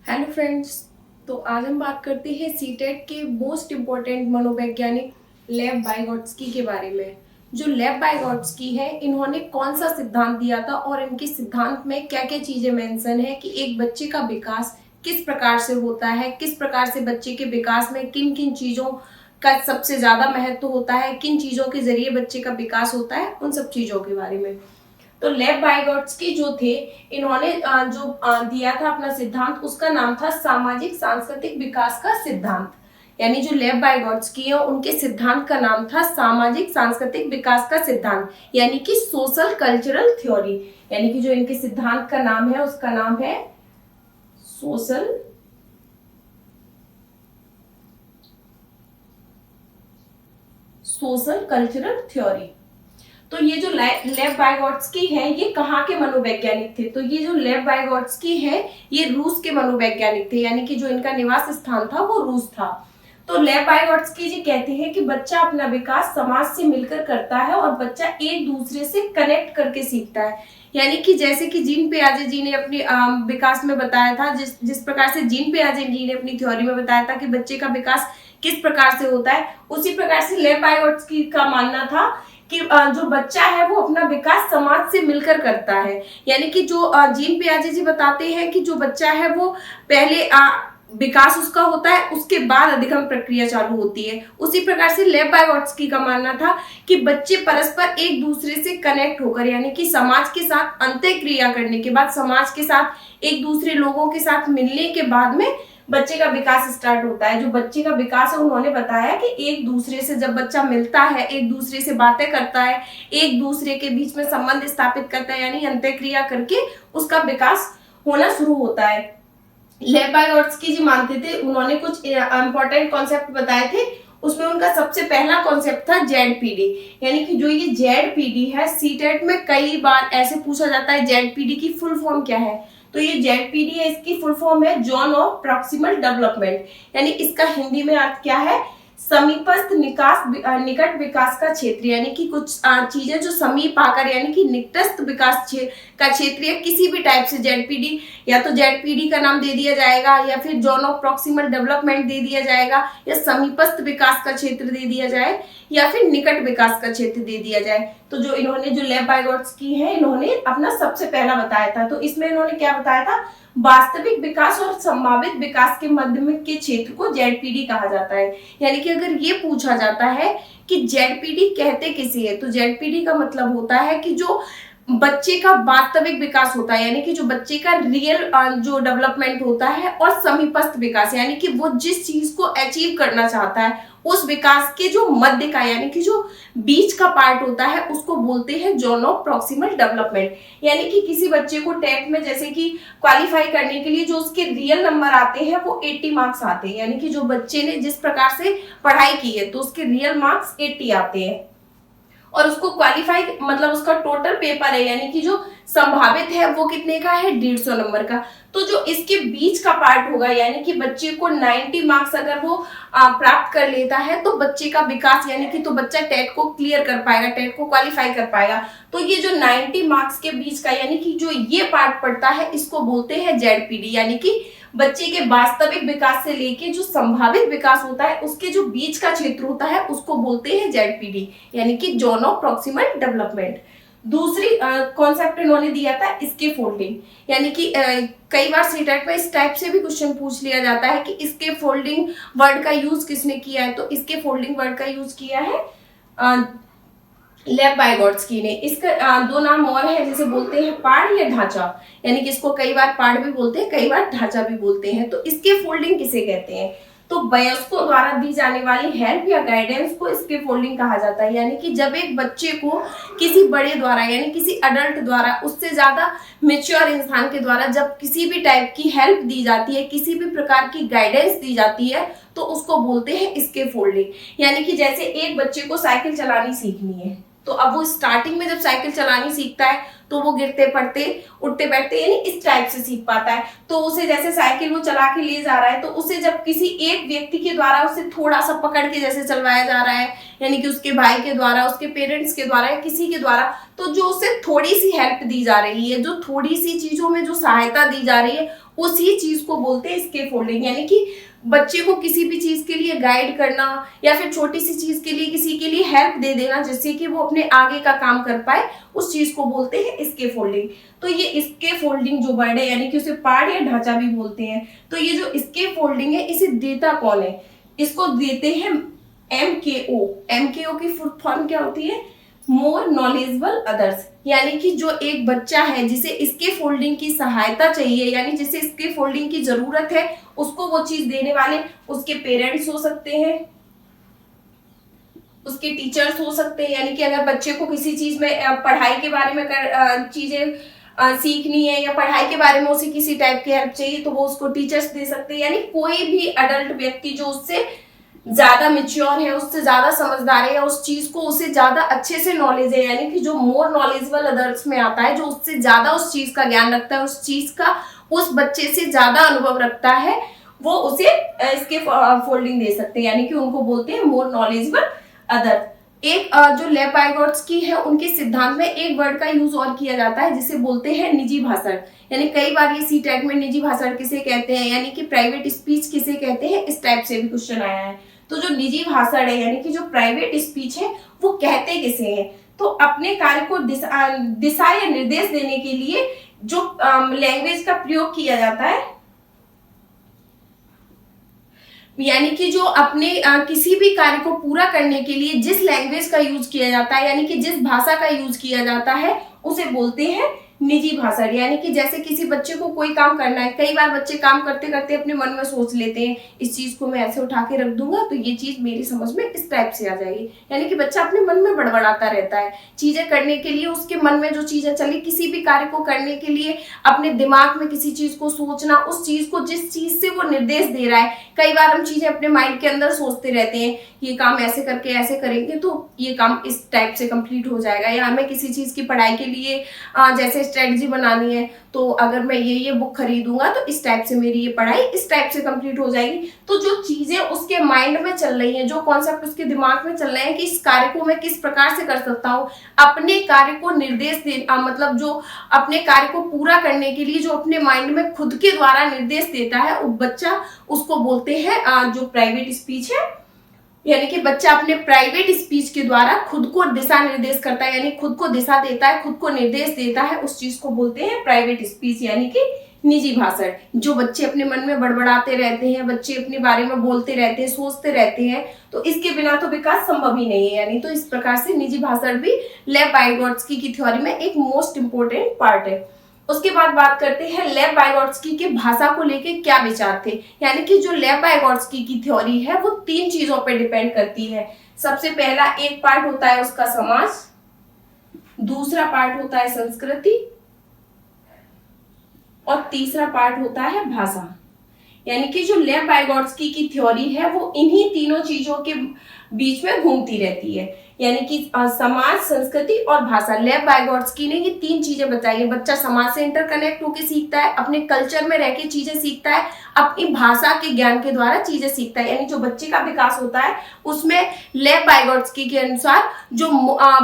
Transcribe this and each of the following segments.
Hello friends. तो आज हम बात करते हैं सीटेट के मोस्ट इम्पोर्टेंट मनोवैज्ञानिक लेव वाइगोट्स्की के बारे में। जो लेव वाइगोट्स्की है, इन्होंने कौन सा सिद्धांत दिया था और इनके सिद्धांत में क्या क्या चीजें मेंशन है कि एक बच्चे का विकास किस प्रकार से होता है, किस प्रकार से बच्चे के विकास में किन किन चीजों का सबसे ज्यादा महत्व होता है, किन चीजों के जरिए बच्चे का विकास होता है, उन सब चीजों के बारे में। तो लेव वाइगोट्स्की जो थे, इन्होंने दिया था अपना सिद्धांत, उसका नाम था सामाजिक सांस्कृतिक विकास का सिद्धांत। यानी जो लेव वाइगोट्स्की है, उनके सिद्धांत का नाम था सामाजिक सांस्कृतिक विकास का सिद्धांत, यानी कि सोशल कल्चरल थ्योरी। यानी कि जो इनके सिद्धांत का नाम है, उसका नाम है सोशल कल्चरल थ्योरी। तो ये जो लेव वाइगोट्स्की है, ये कहाँ के मनोवैज्ञानिक थे? तो ये जो लेव वाइगोट्स्की है, ये रूस के मनोवैज्ञानिक थे। यानी कि जो इनका निवास स्थान था वो रूस था। तो लेव वाइगोट्स्की जी कहते हैं कि बच्चा अपना विकास समाज से मिलकर करता है और बच्चा एक दूसरे से कनेक्ट करके सीखता है। यानी कि जैसे कि जीन पियाजे जी ने अपने विकास में बताया था, जिस प्रकार से जीन पियाजे जी ने अपनी थ्योरी में बताया था कि बच्चे का विकास किस प्रकार से होता है, उसी प्रकार से लेव वाइगोट्स्की का मानना था कि जो बच्चा है वो अपना विकास समाज से मिलकर करता है। यानी कि जो जीन पियाजे जी बताते हैं कि जो बच्चा है वो पहले विकास उसका होता है, उसके बाद अधिगम प्रक्रिया चालू होती है। उसी प्रकार से लेव वाइगोट्स्की का मानना था कि बच्चे परस्पर एक दूसरे से कनेक्ट होकर, यानी कि समाज के साथ अंतःक्रिया करने के बाद, समाज के साथ एक दूसरे लोगों के साथ मिलने के बाद में बच्चे का विकास स्टार्ट होता है। जो बच्चे का विकास है, उन्होंने बताया कि एक दूसरे से जब बच्चा मिलता है, एक दूसरे से बातें करता है, एक दूसरे के बीच में संबंध स्थापित करता है, यानी अंतःक्रिया करके उसका विकास होना शुरू होता है। लेव वाइगोट्स्की जी मानते थे, उन्होंने कुछ इंपॉर्टेंट कॉन्सेप्ट बताए थे। उसमें उनका सबसे पहला कॉन्सेप्ट था जेडपीडी। यानी कि जो ये जेडपीडी है, सीटेट में कई बार ऐसे पूछा जाता है जेडपीडी की फुल फॉर्म क्या है। तो ये जेडपीडी है, इसकी फुल फॉर्म है जोन ऑफ प्रॉक्सिमल डेवलपमेंट। यानी इसका हिंदी में अर्थ क्या है? समीपस्थ निकट विकास का क्षेत्र। यानी कि कुछ चीजें जो समीप आकर, यानी कि निकटस्थ विकास का क्षेत्र, या किसी भी टाइप से जेडपीडी, या तो जेडपीडी का नाम दे दिया जाएगा, या फिर जोन ऑफ प्रॉक्सिमल डेवलपमेंट दे दिया जाएगा, या समीपस्थ विकास का क्षेत्र दे दिया जाए, या फिर निकट विकास का क्षेत्र दे दिया जाए। तो जो इन्होंने जो लेव वाइगोट्स्की है, इन्होंने अपना सबसे पहला बताया था। तो इसमें इन्होंने क्या बताया था? वास्तविक विकास और संभावित विकास के मध्य में के क्षेत्र को जेडपीडी कहा जाता है। यानी कि अगर ये पूछा जाता है कि जेडपीडी कहते किसे है, तो जेडपीडी का मतलब होता है कि जो बच्चे का वास्तविक विकास होता है, यानी कि जो बच्चे का रियल जो डेवलपमेंट होता है, और समीपस्थ विकास, यानी कि वो जिस चीज को अचीव करना चाहता है, उस विकास के जो मध्य का, यानी कि जो बीच का पार्ट होता है, उसको बोलते हैं जोन ऑफ प्रॉक्सिमल डेवलपमेंट। यानी कि किसी बच्चे को टेट में जैसे कि क्वालिफाई करने के लिए जो उसके रियल नंबर आते हैं वो 80 मार्क्स आते हैं। यानी कि जो बच्चे ने जिस प्रकार से पढ़ाई की है, तो उसके रियल मार्क्स 80 आते हैं, और उसको क्वालिफाई मतलब उसका टोटल पेपर है, यानी कि जो संभावित है वो कितने का है? 150 नंबर का। तो जो इसके बीच का पार्ट होगा, यानी कि बच्चे को 90 मार्क्स अगर वो प्राप्त कर लेता है, तो बच्चे का विकास, यानी कि तो बच्चा टेट को क्लियर कर पाएगा, टेट को क्वालिफाई कर पाएगा। तो ये जो 90 मार्क्स के बीच का, यानी कि जो ये पार्ट पड़ता है, इसको बोलते हैं जेडपीडी। यानी कि बच्चे के वास्तविक विकास से लेके जो संभावित विकास होता है, उसके जो बीच का क्षेत्र होता है, उसको बोलते हैं जेडपीडी, यानी कि जोन ऑफ प्रॉक्सिमल डेवलपमेंट। दूसरी कॉन्सेप्ट इन्होंने दिया था स्के फोल्डिंग। यानी कि कई बार सीटेट में इस टाइप से भी क्वेश्चन पूछ लिया जाता है कि स्के फोल्डिंग वर्ड का यूज किसने किया है। तो स्के फोल्डिंग वर्ड का यूज किया है लेव वाइगोट्स्की ने। इसका दो नाम और है, जिसे बोलते हैं पाड़ या ढांचा। यानी कि इसको कई बार पाड़ भी बोलते हैं, कई बार ढांचा भी बोलते हैं। तो इसके फोल्डिंग किसे कहते हैं? तो वयस्कों द्वारा दी जाने वाली हेल्प या गाइडेंस को इसके फोल्डिंग कहा जाता है। यानी कि जब एक बच्चे को किसी बड़े द्वारा, यानी किसी अडल्ट द्वारा, उससे ज्यादा मेच्योर इंसान के द्वारा जब किसी भी टाइप की हेल्प दी जाती है, किसी भी प्रकार की गाइडेंस दी जाती है, तो उसको बोलते हैं इसके फोल्डिंग। यानी कि जैसे एक बच्चे को साइकिल चलानी सीखनी है, तो अब वो स्टार्टिंग में जब साइकिल चलानी सीखता है, तो वो गिरते पड़ते उठते बैठते यानी इस टाइप से सीख पाता है। तो उसे जैसे साइकिल वो चला के ले जा रहा है, तो उसे जब किसी एक व्यक्ति के द्वारा उसे थोड़ा सा पकड़ के जैसे चलवाया जा रहा है, यानी कि उसके भाई के द्वारा, उसके पेरेंट्स के द्वारा, या किसी के द्वारा, तो जो उसे थोड़ी सी हेल्प दी जा रही है, जो थोड़ी सी चीजों में जो सहायता दी जा रही है, उसी चीज को बोलते हैं स्कैफोल्डिंग। यानी कि बच्चे को किसी भी चीज के लिए गाइड करना या फिर छोटी सी चीज के लिए किसी के लिए हेल्प दे देना जिससे कि वो अपने आगे का काम कर पाए, उस चीज को बोलते हैं स्कैफोल्डिंग। तो ये स्कैफोल्डिंग जो वर्ड है यानी कि उसे पाड़ या ढांचा भी बोलते हैं। तो ये जो स्कैफोल्डिंग है इसे देता कौन है? इसको देते हैं MKO। MKO की फुल फॉर्म क्या होती है? More knowledgeable others. यानी कि जो एक बच्चा है जिसे स्कैफोल्डिंग की सहायता चाहिए, यानी जिसे स्कैफोल्डिंग की जरूरत है, उसको वो चीज देने वाले उसके पेरेंट्स हो सकते हैं, उसके टीचर्स हो सकते हैं। यानी कि अगर बच्चे को किसी चीज में पढ़ाई के बारे में चीजें सीखनी है या पढ़ाई के बारे में उसे किसी टाइप की हेल्प चाहिए तो वो उसको टीचर्स दे सकते हैं। यानी कोई भी अडल्ट व्यक्ति जो उससे ज्यादा मेच्योर है, उससे ज्यादा समझदार है या उस चीज को उसे ज्यादा अच्छे से नॉलेज है, यानी कि जो मोर नॉलेजेबल अदर्स में आता है, जो उससे ज्यादा उस चीज का ज्ञान रखता है, उस चीज का उस बच्चे से ज्यादा अनुभव रखता है, वो उसे इसके फोल्डिंग दे सकते हैं। यानी कि उनको बोलते हैं मोर नॉलेजेबल अदर। एक जो लेब वाइगोट्स्की है उनके सिद्धांत में एक वर्ड का यूज और किया जाता है जिसे बोलते हैं निजी भाषण। यानी कई बार ये सीटेट में निजी भाषण किसे कहते हैं यानी कि प्राइवेट स्पीच किसे कहते हैं, इस टाइप से भी क्वेश्चन आया है। तो जो निजी भाषण है यानी कि जो प्राइवेट स्पीच है वो कहते किसे हैं? तो अपने कार्य को दिशा या निर्देश देने के लिए जो लैंग्वेज का प्रयोग किया जाता है, यानी कि जो अपने किसी भी कार्य को पूरा करने के लिए जिस लैंग्वेज का यूज किया जाता है, यानी कि जिस भाषा का यूज किया जाता है, उसे बोलते हैं निजी भाषण। यानी कि जैसे किसी बच्चे को कोई काम करना है, कई बार बच्चे काम करते करते अपने मन में सोच लेते हैं इस चीज को मैं ऐसे उठा के रख दूंगा तो ये चीज मेरी समझ में इस टाइप से आ जाएगी। यानी कि बच्चा अपने मन में बड़बड़ाता रहता है चीजें करने के लिए, उसके मन में जो चीजें चली, किसी भी कार्य को करने के लिए अपने दिमाग में किसी चीज को सोचना, उस चीज को जिस चीज से वो निर्देश दे रहा है। कई बार हम चीजें अपने माइंड के अंदर सोचते रहते हैं, ये काम ऐसे करके ऐसे करेंगे तो ये काम इस टाइप से कंप्लीट हो जाएगा, या हमें किसी चीज की पढ़ाई के लिए जैसे स्ट्रेटजी बनानी है तो अगर मैं ये बुक खरीदूंगा तो इस टाइप से मेरी ये पढ़ाई इस टाइप से कंप्लीट हो जाएगी। तो जो चीजें उसके माइंड में चल रही हैं, जो कॉन्सेप्ट उसके दिमाग में चल रहे हैं कि इस कार्य को मैं किस प्रकार से कर सकता हूँ, अपने कार्य को निर्देश मतलब जो अपने कार्य को पूरा करने के लिए जो अपने माइंड में खुद के द्वारा निर्देश देता है वो बच्चा, उसको बोलते हैं जो प्राइवेट स्पीच है। यानी कि बच्चा अपने प्राइवेट स्पीच के द्वारा खुद को दिशा निर्देश करता है, यानी खुद को दिशा देता है, खुद को निर्देश देता है, उस चीज को बोलते हैं प्राइवेट स्पीच यानी कि निजी भाषण। जो बच्चे अपने मन में बड़बड़ाते रहते हैं, बच्चे अपने बारे में बोलते रहते हैं, सोचते रहते हैं, तो इसके बिना तो विकास संभव ही नहीं है। यानी तो इस प्रकार से निजी भाषण भी लेव वाइगोट्स्की की थ्योरी में एक मोस्ट इंपोर्टेंट पार्ट है। उसके बाद बात करते हैं लेव वाइगोट्स्की के भाषा को लेके क्या विचार थे। यानी कि जो लेव वाइगोट्स्की की थ्योरी है वो 3 चीजों पर डिपेंड करती है। सबसे पहला एक पार्ट होता है उसका समाज, दूसरा पार्ट होता है संस्कृति और तीसरा पार्ट होता है भाषा। यानी कि जो लेव वाइगोट्स्की की थ्योरी है वो इन्हीं तीनों चीजों के बीच में घूमती रहती है, यानी कि समाज, संस्कृति और भाषा। लेव वाइगोट्स्की ने ये 3 चीजें बताई है। बच्चा समाज से इंटरकनेक्ट होकर सीखता है, अपने कल्चर में रह के चीजें सीखता है, अपनी भाषा के ज्ञान के द्वारा चीजें सीखता है। यानी जो बच्चे का विकास होता है उसमें लेव वाइगोट्स्की के अनुसार जो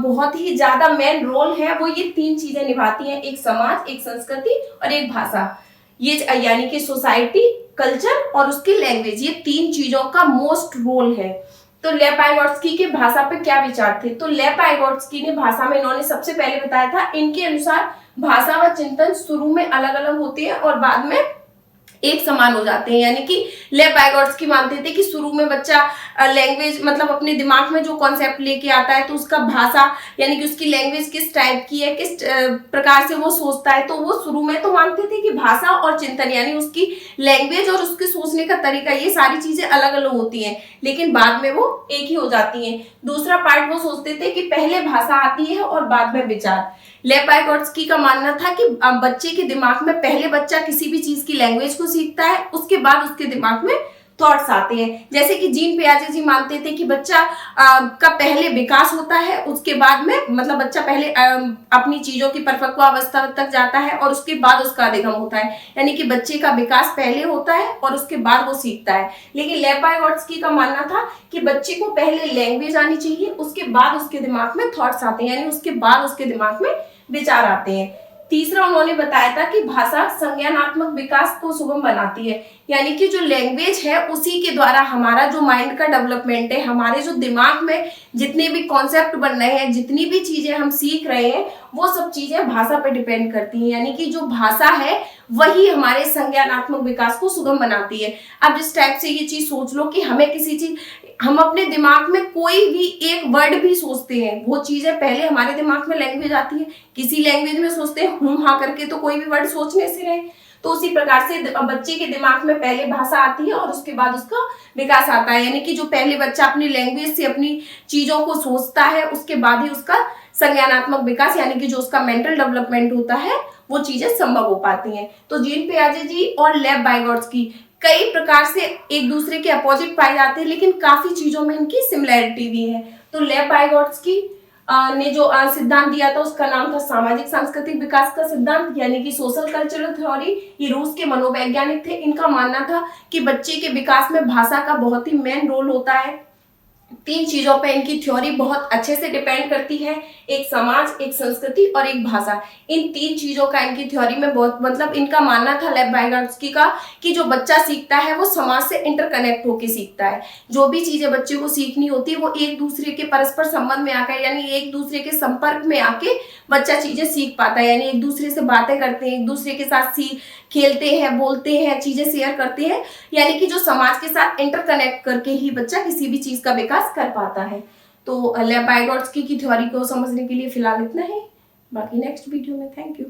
बहुत ही ज्यादा मेन रोल है वो ये 3 चीजें निभाती हैं, एक समाज, एक संस्कृति और एक भाषा। ये यानी कि सोसाइटी, कल्चर और उसकी लैंग्वेज, ये 3 चीजों का मोस्ट रोल है। तो लेव वाइगोट्स्की के भाषा पे क्या विचार थे? तो लेव वाइगोट्स्की ने भाषा में इन्होंने सबसे पहले बताया था, इनके अनुसार भाषा व चिंतन शुरू में अलग अलग होते हैं और बाद में एक समान हो जाते हैं। यानी कि लेव वाइगोट्स्की मानते थे कि शुरू में बच्चा लैंग्वेज मतलब अपने दिमाग में जो कॉन्सेप्ट लेके आता है तो उसका भाषा यानी कि उसकी लैंग्वेज किस टाइप की है, किस प्रकार से वो सोचता है, तो वो शुरू में तो मानते थे कि भाषा और चिंतन यानी उसकी लैंग्वेज और उसके सोचने का तरीका ये सारी चीजें अलग अलग होती हैं, लेकिन बाद में वो एक ही हो जाती हैं। दूसरा पार्ट वो सोचते थे कि पहले भाषा आती है और बाद में विचार। लेव वाइगोट्स्की का मानना था कि बच्चे के दिमाग में पहले बच्चा किसी भी चीज की लैंग्वेज को सीखता है, उसके बाद उसके दिमाग में थॉट्स आते हैं। जैसे कि जीन पियाजे जी मानते थे कि बच्चा का पहले विकास होता है, उसके बाद में मतलब बच्चा पहले अपनी चीजों की परिपक्वावस्था तक जाता है और उसके बाद उसका अधिगम होता है। यानी कि बच्चे का विकास पहले होता है और उसके बाद वो सीखता है। लेकिन लेव वाइगोट्स्की का मानना था कि बच्चे को पहले लैंग्वेज आनी चाहिए, उसके बाद उसके दिमाग में थॉट्स आते हैं, यानी उसके बाद उसके दिमाग में विचार आते हैं। तीसरा उन्होंने बताया था कि भाषा संज्ञानात्मक विकास को सुगम बनाती है, यानी कि जो लैंग्वेज है उसी के द्वारा हमारा जो माइंड का डेवलपमेंट है, हमारे जो दिमाग में जितने भी कॉन्सेप्ट बन रहे हैं, जितनी भी चीजें हम सीख रहे हैं, वो सब चीजें भाषा पे डिपेंड करती हैं। यानी कि जो भाषा है वही हमारे संज्ञानात्मक विकास को सुगम बनाती है। अब जिस टाइप से ये चीज सोच लो कि हमें किसी चीज, हम अपने दिमाग में कोई भी एक वर्ड भी सोचते हैं, वो चीजें पहले हमारे दिमाग में लैंग्वेज आती है, किसी लैंग्वेज में सोचते हैं हूं हाँ करके, तो कोई भी वर्ड सोचने से रहे। तो उसी प्रकार से बच्चे के दिमाग में पहले भाषा आती है और उसके बाद उसका विकास आता है। यानी कि जो पहले बच्चा अपनी लैंग्वेज से अपनी चीजों को सोचता है, उसके बाद ही उसका संज्ञानात्मक विकास यानी कि जो उसका मेंटल डेवलपमेंट होता है वो चीजें संभव हो पाती हैं। तो जीन पियाजे जी और लेव वाइगोट्स्की कई प्रकार से एक दूसरे के अपोजिट पाए जाते हैं, लेकिन काफी चीजों में इनकी सिमिलैरिटी भी है। तो लेव वाइगोट्स्की ने जो सिद्धांत दिया था उसका नाम था सामाजिक सांस्कृतिक विकास का सिद्धांत, यानी कि सोशल कल्चरल थ्योरी। ये रूस के मनोवैज्ञानिक थे। इनका मानना था कि बच्चे के विकास में भाषा का बहुत ही मेन रोल होता है। 3 चीजों पे इनकी थ्योरी बहुत अच्छे से डिपेंड करती है, एक समाज, एक संस्कृति और एक भाषा। इन 3 चीजों का इनकी थ्योरी में बहुत, मतलब इनका मानना था लेव वाइगोट्स्की का कि जो बच्चा सीखता है वो समाज से इंटरकनेक्ट होकर सीखता है। जो भी चीजें बच्चे को सीखनी होती है वो एक दूसरे के परस्पर संबंध में आकर, यानी एक दूसरे के संपर्क में आके बच्चा चीजें सीख पाता है। यानी एक दूसरे से बातें करते हैं, एक दूसरे के साथ खेलते हैं, बोलते हैं, चीजें शेयर करते हैं, यानी कि जो समाज के साथ इंटरकनेक्ट करके ही बच्चा किसी भी चीज का विकास कर पाता है। तो लेव वाइगोट्स्की की थ्योरी को समझने के लिए फिलहाल इतना ही, बाकी नेक्स्ट वीडियो में। Thank you.